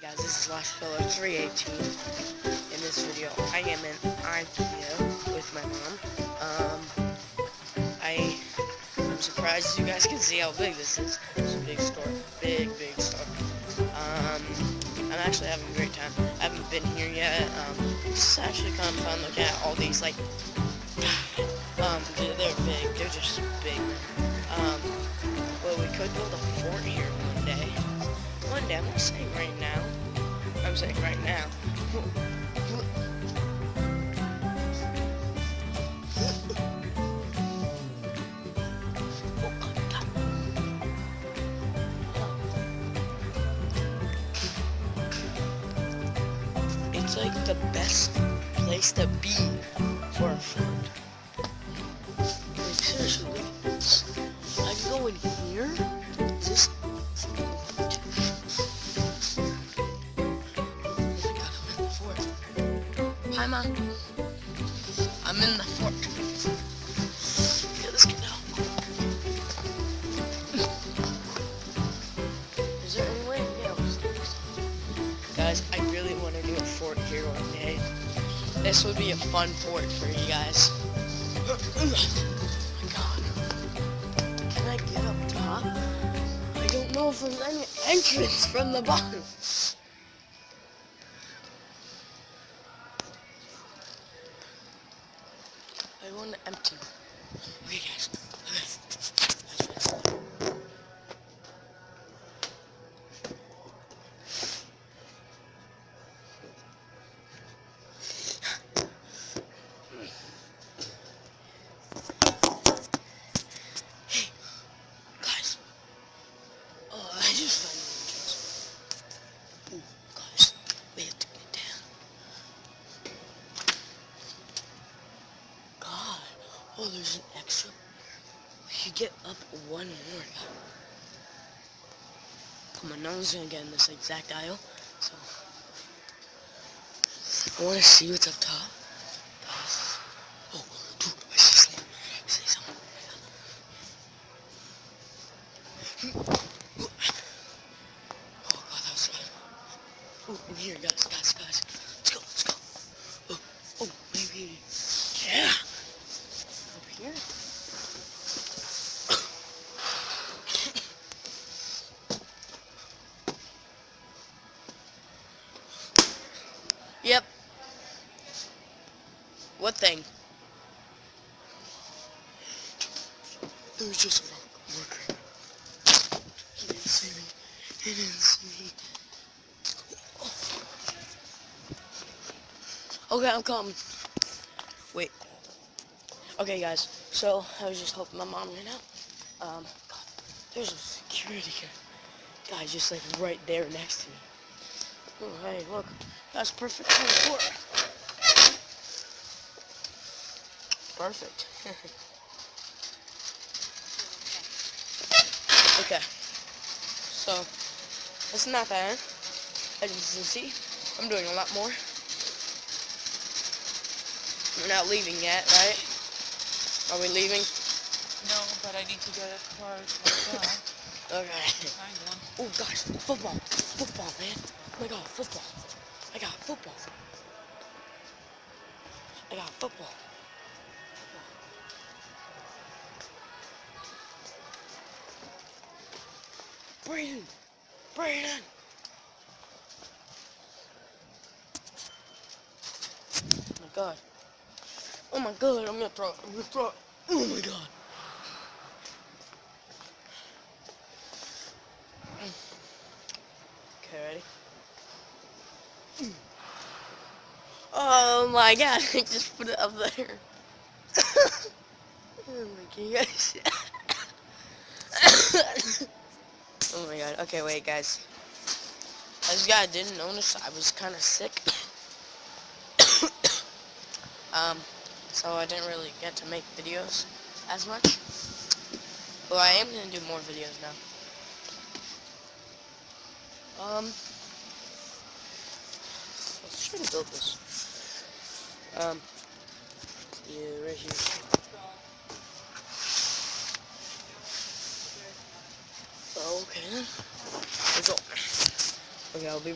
Guys, this is LastFiller318. In this video, I am in IKEA with my mom. I'm surprised as you guys can see how big this is. It's a big store, big store. I'm actually having a great time. I haven't been here yet. It's actually kind of fun looking at all these, like, they're big. They're just big. Well, we could build a fort here one day. One day, I'm not saying right now. I'm saying right now. It's like the best place to be for a fort. Like, seriously, look at this. I can go in here. This. Hi, Mom. I'm in the fort. Yeah, let's get out. Is there any way to get upstairs? Guys, I really want to do a fort here one day. This would be a fun fort for you guys. Oh my god. Can I get up top? I don't know if there's any entrance from the bottom. I want to empty. Okay, guys. Hey, guys. Oh, I just found an entrance. Ooh, guys, we have to get down. God. Oh, there's an extra. We should get up one more. Come on, no one's gonna get in this exact aisle. So, I want to see what's up top. Oh, dude, I see someone. I see someone. Oh, God, that was loud. Oh, in here, guys. Let's go. Oh, maybe. Yeah. Up here. Yep. What thing? There was just a worker. He didn't see me. Oh. Okay, I'm coming. Wait. Okay, guys. So I was just helping my mom right now. God, there's a security guy just like right there next to me. Oh, hey, look. That's perfect for the fort. Perfect. Okay. So, it's not bad. As you can see, I'm doing a lot more. We're not leaving yet, right? Are we leaving? No, but I need to get a car myself. Okay. Find one. Oh, guys, football, man. Oh my god, football. I got football. Brayden. Oh my god, I'm gonna throw it. Oh my god. Okay, ready? Oh my god, I just put it up there. Oh my gosh. Oh my god. Okay, wait, guys. As you guys didn't notice, I was kind of sick. So I didn't really get to make videos as much. But I am gonna do more videos now. Let's try to build this. Yeah, right here. Okay. Let's go. Okay, I'll be